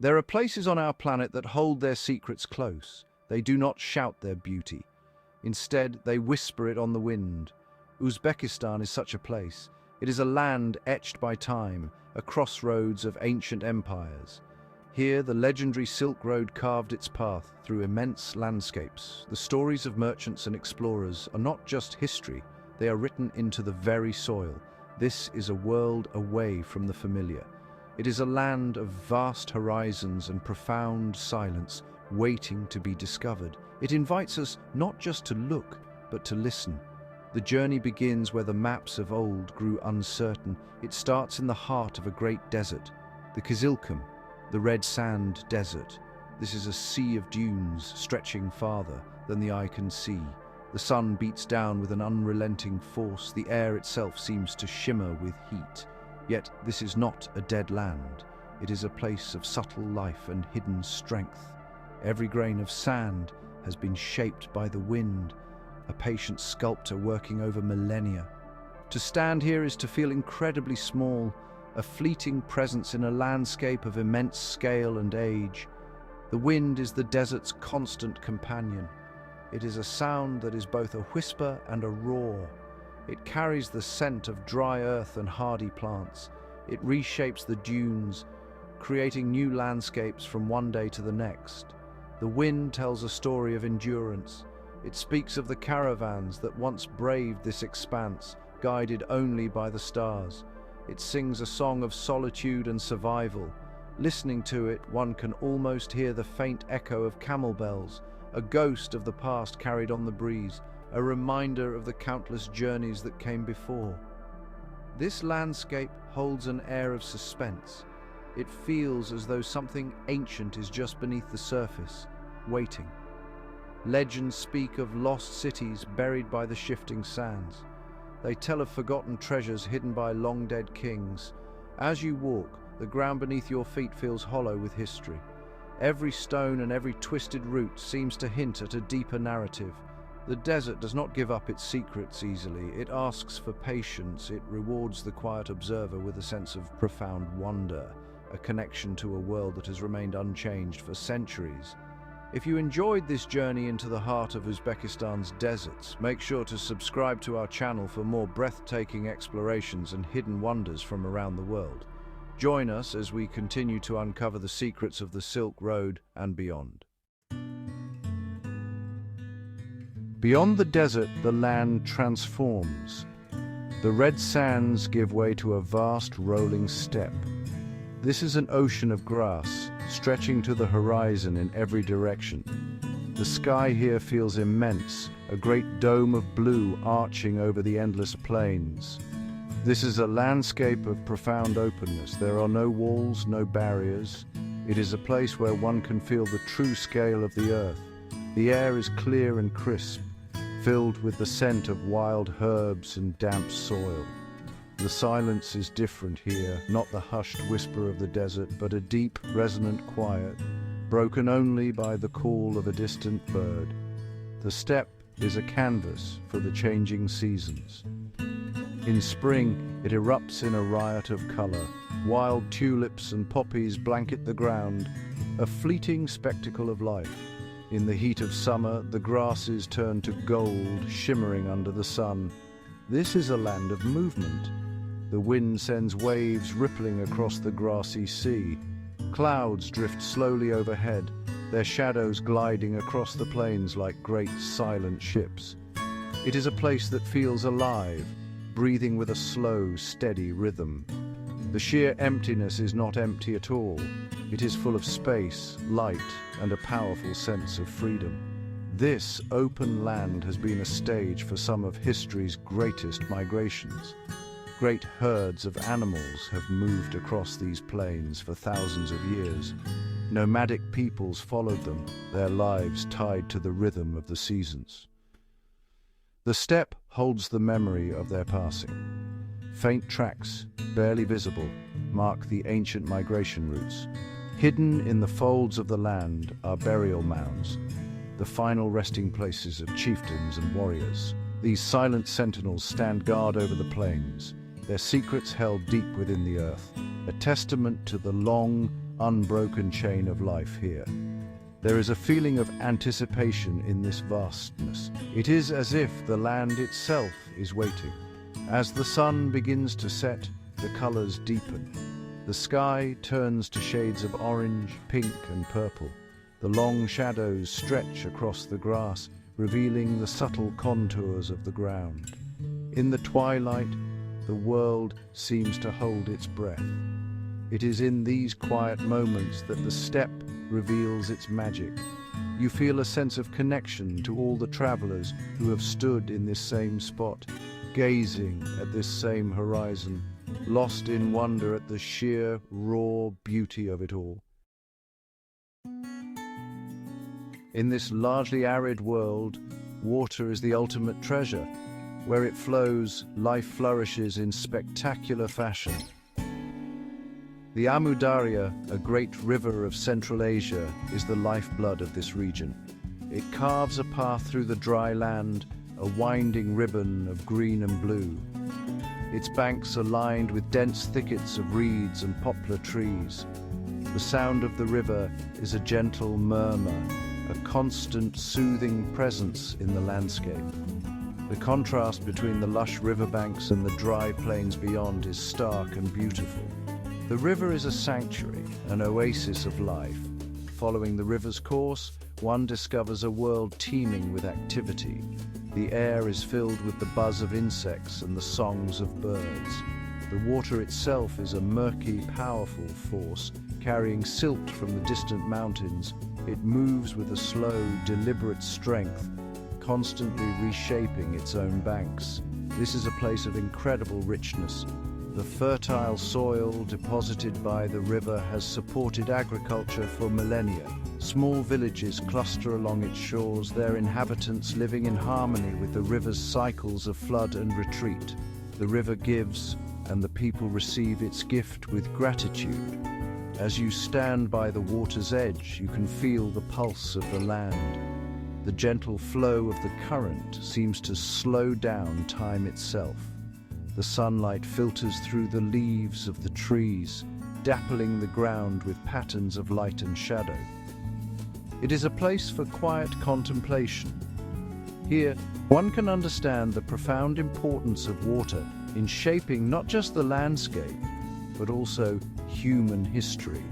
There are places on our planet that hold their secrets close. They do not shout their beauty. Instead, they whisper it on the wind. Uzbekistan is such a place. It is a land etched by time, a crossroads of ancient empires. Here, the legendary Silk Road carved its path through immense landscapes. The stories of merchants and explorers are not just history, they are written into the very soil. This is a world away from the familiar. It is a land of vast horizons and profound silence, waiting to be discovered. It invites us not just to look, but to listen. The journey begins where the maps of old grew uncertain. It starts in the heart of a great desert, the Kizilkum, the Red Sand Desert. This is a sea of dunes stretching farther than the eye can see. The sun beats down with an unrelenting force. The air itself seems to shimmer with heat. Yet this is not a dead land. It is a place of subtle life and hidden strength. Every grain of sand has been shaped by the wind, a patient sculptor working over millennia. To stand here is to feel incredibly small, a fleeting presence in a landscape of immense scale and age. The wind is the desert's constant companion. It is a sound that is both a whisper and a roar. It carries the scent of dry earth and hardy plants. It reshapes the dunes, creating new landscapes from one day to the next. The wind tells a story of endurance. It speaks of the caravans that once braved this expanse, guided only by the stars. It sings a song of solitude and survival. Listening to it, one can almost hear the faint echo of camel bells, a ghost of the past carried on the breeze, a reminder of the countless journeys that came before. This landscape holds an air of suspense. It feels as though something ancient is just beneath the surface, waiting. Legends speak of lost cities buried by the shifting sands. They tell of forgotten treasures hidden by long-dead kings. As you walk, the ground beneath your feet feels hollow with history. Every stone and every twisted root seems to hint at a deeper narrative. The desert does not give up its secrets easily. It asks for patience. It rewards the quiet observer with a sense of profound wonder, a connection to a world that has remained unchanged for centuries. If you enjoyed this journey into the heart of Uzbekistan's deserts, make sure to subscribe to our channel for more breathtaking explorations and hidden wonders from around the world. Join us as we continue to uncover the secrets of the Silk Road and beyond. Beyond the desert, the land transforms. The red sands give way to a vast rolling steppe. This is an ocean of grass, stretching to the horizon in every direction. The sky here feels immense, a great dome of blue arching over the endless plains. This is a landscape of profound openness. There are no walls, no barriers. It is a place where one can feel the true scale of the earth. The air is clear and crisp, filled with the scent of wild herbs and damp soil. The silence is different here, not the hushed whisper of the desert, but a deep, resonant quiet, broken only by the call of a distant bird. The steppe is a canvas for the changing seasons. In spring, it erupts in a riot of color. Wild tulips and poppies blanket the ground, a fleeting spectacle of life. In the heat of summer, the grasses turn to gold, shimmering under the sun. This is a land of movement. The wind sends waves rippling across the grassy sea. Clouds drift slowly overhead, their shadows gliding across the plains like great silent ships. It is a place that feels alive, breathing with a slow, steady rhythm. The sheer emptiness is not empty at all. It is full of space, light, and a powerful sense of freedom. This open land has been a stage for some of history's greatest migrations. Great herds of animals have moved across these plains for thousands of years. Nomadic peoples followed them, their lives tied to the rhythm of the seasons. The steppe holds the memory of their passing. Faint tracks, barely visible, mark the ancient migration routes. Hidden in the folds of the land are burial mounds, the final resting places of chieftains and warriors. These silent sentinels stand guard over the plains, their secrets held deep within the earth, a testament to the long, unbroken chain of life here. There is a feeling of anticipation in this vastness. It is as if the land itself is waiting. As the sun begins to set, the colors deepen. The sky turns to shades of orange, pink, and purple. The long shadows stretch across the grass, revealing the subtle contours of the ground. In the twilight, the world seems to hold its breath. It is in these quiet moments that the steppe reveals its magic. You feel a sense of connection to all the travelers who have stood in this same spot, gazing at this same horizon, lost in wonder at the sheer, raw beauty of it all. In this largely arid world, water is the ultimate treasure. Where it flows, life flourishes in spectacular fashion. The Amu Darya, a great river of Central Asia, is the lifeblood of this region. It carves a path through the dry land, a winding ribbon of green and blue. Its banks are lined with dense thickets of reeds and poplar trees. The sound of the river is a gentle murmur, a constant, soothing presence in the landscape. The contrast between the lush riverbanks and the dry plains beyond is stark and beautiful. The river is a sanctuary, an oasis of life. Following the river's course, one discovers a world teeming with activity. The air is filled with the buzz of insects and the songs of birds. The water itself is a murky, powerful force, carrying silt from the distant mountains. It moves with a slow, deliberate strength, constantly reshaping its own banks. This is a place of incredible richness. The fertile soil deposited by the river has supported agriculture for millennia. Small villages cluster along its shores, their inhabitants living in harmony with the river's cycles of flood and retreat. The river gives, and the people receive its gift with gratitude. As you stand by the water's edge, you can feel the pulse of the land. The gentle flow of the current seems to slow down time itself. The sunlight filters through the leaves of the trees, dappling the ground with patterns of light and shadow. It is a place for quiet contemplation. Here, one can understand the profound importance of water in shaping not just the landscape, but also human history.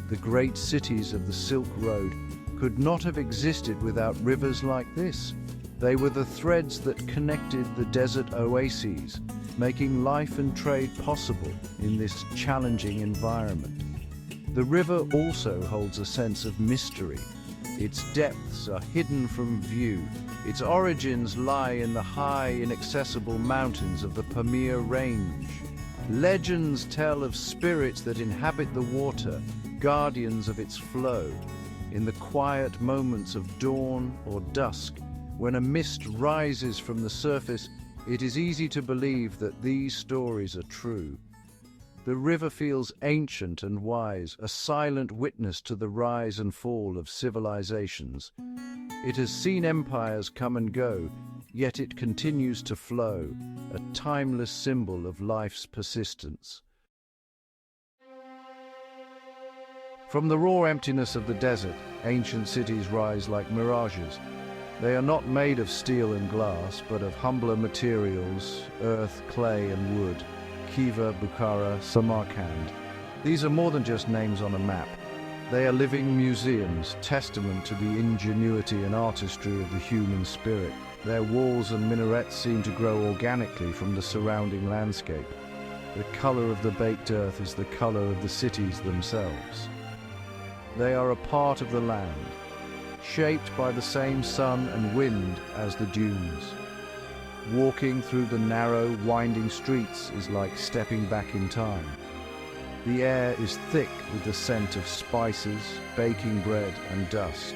The great cities of the Silk Road could not have existed without rivers like this. They were the threads that connected the desert oases, making life and trade possible in this challenging environment. The river also holds a sense of mystery. Its depths are hidden from view. Its origins lie in the high, inaccessible mountains of the Pamir Range. Legends tell of spirits that inhabit the water, guardians of its flow. In the quiet moments of dawn or dusk, when a mist rises from the surface, it is easy to believe that these stories are true. The river feels ancient and wise, a silent witness to the rise and fall of civilizations. It has seen empires come and go, yet it continues to flow, a timeless symbol of life's persistence. From the raw emptiness of the desert, ancient cities rise like mirages. They are not made of steel and glass, but of humbler materials, earth, clay, and wood. Khiva, Bukhara, Samarkand. These are more than just names on a map. They are living museums, testament to the ingenuity and artistry of the human spirit. Their walls and minarets seem to grow organically from the surrounding landscape. The color of the baked earth is the color of the cities themselves. They are a part of the land, shaped by the same sun and wind as the dunes. Walking through the narrow, winding streets is like stepping back in time. The air is thick with the scent of spices, baking bread, and dust.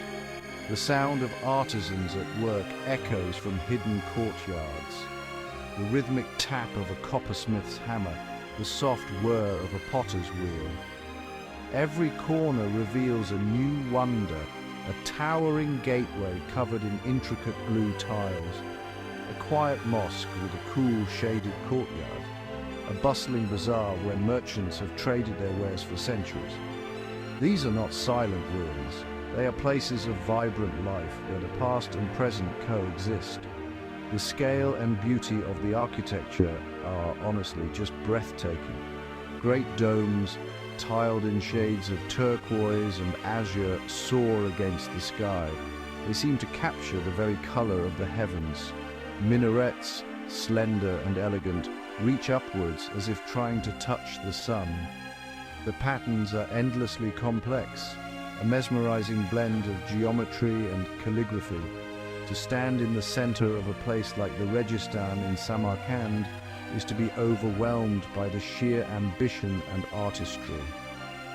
The sound of artisans at work echoes from hidden courtyards. The rhythmic tap of a coppersmith's hammer, the soft whir of a potter's wheel. Every corner reveals a new wonder, a towering gateway covered in intricate blue tiles, a quiet mosque with a cool, shaded courtyard, a bustling bazaar where merchants have traded their wares for centuries. These are not silent ruins. They are places of vibrant life where the past and present coexist. The scale and beauty of the architecture are honestly just breathtaking. Great domes, tiled in shades of turquoise and azure, soar against the sky. They seem to capture the very color of the heavens. Minarets, slender and elegant, reach upwards as if trying to touch the sun. The patterns are endlessly complex, a mesmerizing blend of geometry and calligraphy. To stand in the center of a place like the Registan in Samarkand is to be overwhelmed by the sheer ambition and artistry.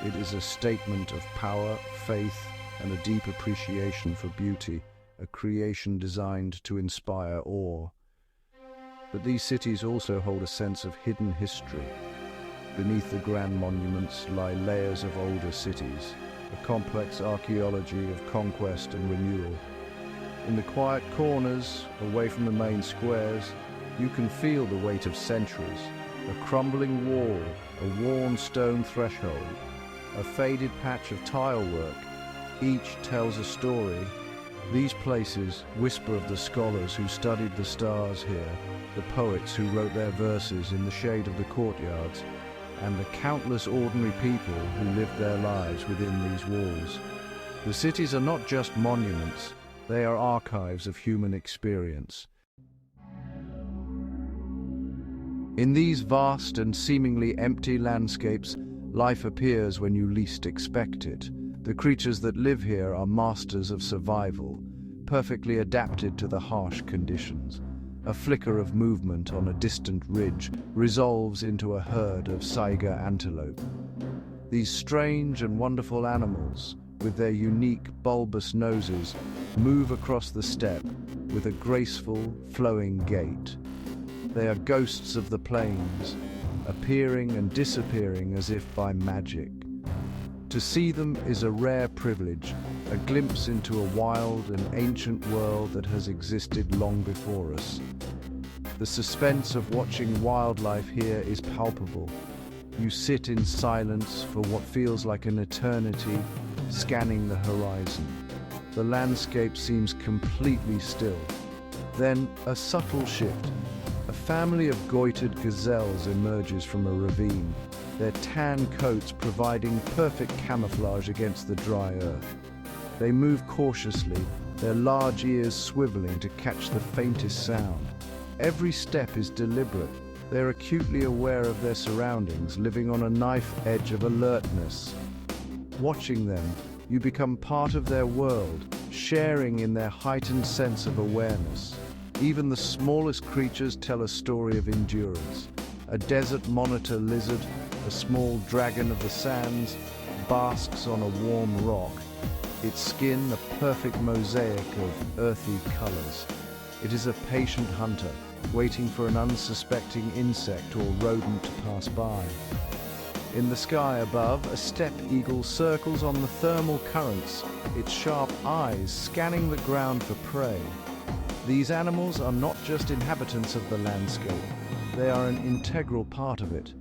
It is a statement of power, faith, and a deep appreciation for beauty, a creation designed to inspire awe. But these cities also hold a sense of hidden history. Beneath the grand monuments lie layers of older cities, a complex archaeology of conquest and renewal. In the quiet corners, away from the main squares, you can feel the weight of centuries. A crumbling wall, a worn stone threshold, a faded patch of tile work, each tells a story. These places whisper of the scholars who studied the stars here, the poets who wrote their verses in the shade of the courtyards, and the countless ordinary people who lived their lives within these walls. The cities are not just monuments, they are archives of human experience. In these vast and seemingly empty landscapes, life appears when you least expect it. The creatures that live here are masters of survival, perfectly adapted to the harsh conditions. A flicker of movement on a distant ridge resolves into a herd of saiga antelope. These strange and wonderful animals, with their unique bulbous noses, move across the steppe with a graceful, flowing gait. They are ghosts of the plains, appearing and disappearing as if by magic. To see them is a rare privilege, a glimpse into a wild and ancient world that has existed long before us. The suspense of watching wildlife here is palpable. You sit in silence for what feels like an eternity, scanning the horizon. The landscape seems completely still. Then a subtle shift. A family of goitered gazelles emerges from a ravine, their tan coats providing perfect camouflage against the dry earth. They move cautiously, their large ears swiveling to catch the faintest sound. Every step is deliberate. They're acutely aware of their surroundings, living on a knife edge of alertness. Watching them, you become part of their world, sharing in their heightened sense of awareness. Even the smallest creatures tell a story of endurance. A desert monitor lizard, a small dragon of the sands, basks on a warm rock, its skin a perfect mosaic of earthy colors. It is a patient hunter, waiting for an unsuspecting insect or rodent to pass by. In the sky above, a steppe eagle circles on the thermal currents, its sharp eyes scanning the ground for prey. These animals are not just inhabitants of the landscape, they are an integral part of it.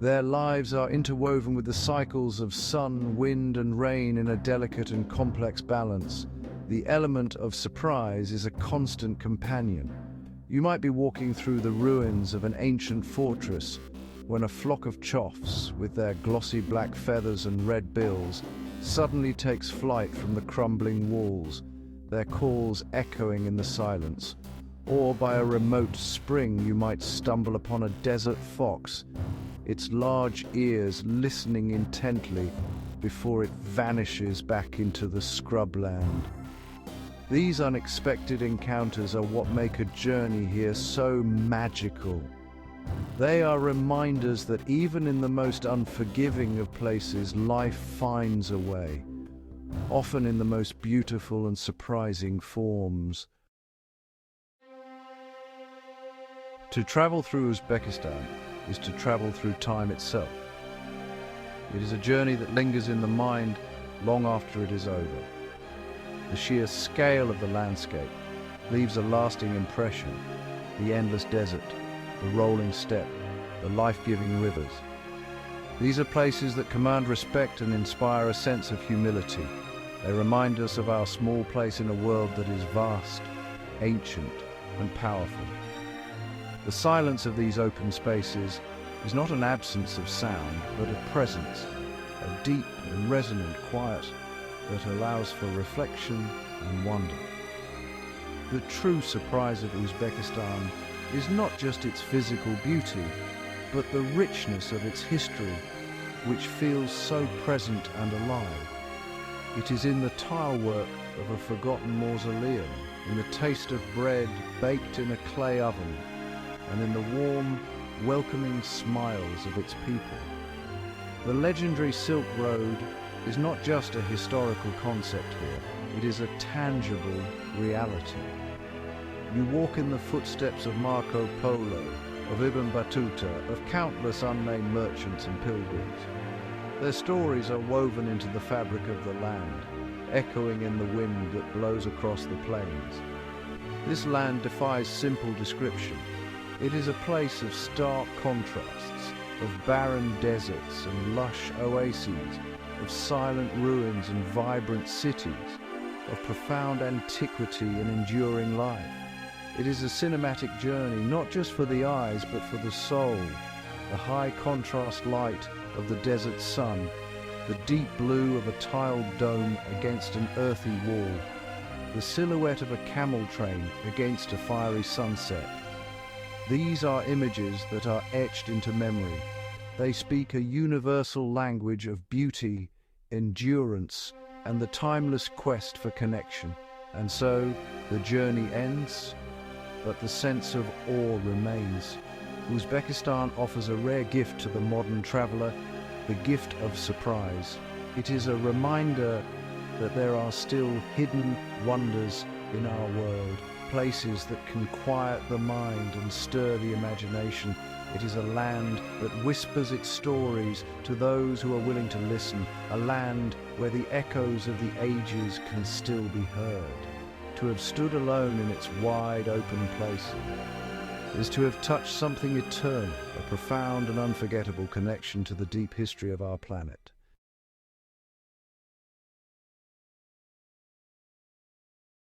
Their lives are interwoven with the cycles of sun, wind, and rain in a delicate and complex balance. The element of surprise is a constant companion. You might be walking through the ruins of an ancient fortress when a flock of choughs, with their glossy black feathers and red bills, suddenly takes flight from the crumbling walls, their calls echoing in the silence. Or by a remote spring you might stumble upon a desert fox, its large ears listening intently before it vanishes back into the scrubland. These unexpected encounters are what make a journey here so magical. They are reminders that even in the most unforgiving of places, life finds a way, often in the most beautiful and surprising forms. To travel through Uzbekistan is to travel through time itself. It is a journey that lingers in the mind long after it is over. The sheer scale of the landscape leaves a lasting impression. The endless desert, the rolling steppe, the life-giving rivers. These are places that command respect and inspire a sense of humility. They remind us of our small place in a world that is vast, ancient, and powerful. The silence of these open spaces is not an absence of sound, but a presence, a deep and resonant quiet that allows for reflection and wonder. The true surprise of Uzbekistan is not just its physical beauty, but the richness of its history, which feels so present and alive. It is in the tilework of a forgotten mausoleum, in the taste of bread baked in a clay oven, and in the warm, welcoming smiles of its people. The legendary Silk Road is not just a historical concept here, it is a tangible reality. You walk in the footsteps of Marco Polo, of Ibn Battuta, of countless unnamed merchants and pilgrims. Their stories are woven into the fabric of the land, echoing in the wind that blows across the plains. This land defies simple description. It is a place of stark contrasts, of barren deserts and lush oases, of silent ruins and vibrant cities, of profound antiquity and enduring life. It is a cinematic journey, not just for the eyes, but for the soul. The high contrast light of the desert sun, the deep blue of a tiled dome against an earthy wall, the silhouette of a camel train against a fiery sunset. These are images that are etched into memory. They speak a universal language of beauty, endurance, and the timeless quest for connection. And so, the journey ends, but the sense of awe remains. Uzbekistan offers a rare gift to the modern traveler, the gift of surprise. It is a reminder that there are still hidden wonders in our world, places that can quiet the mind and stir the imagination. It is a land that whispers its stories to those who are willing to listen, a land where the echoes of the ages can still be heard. To have stood alone in its wide open place is to have touched something eternal, a profound and unforgettable connection to the deep history of our planet.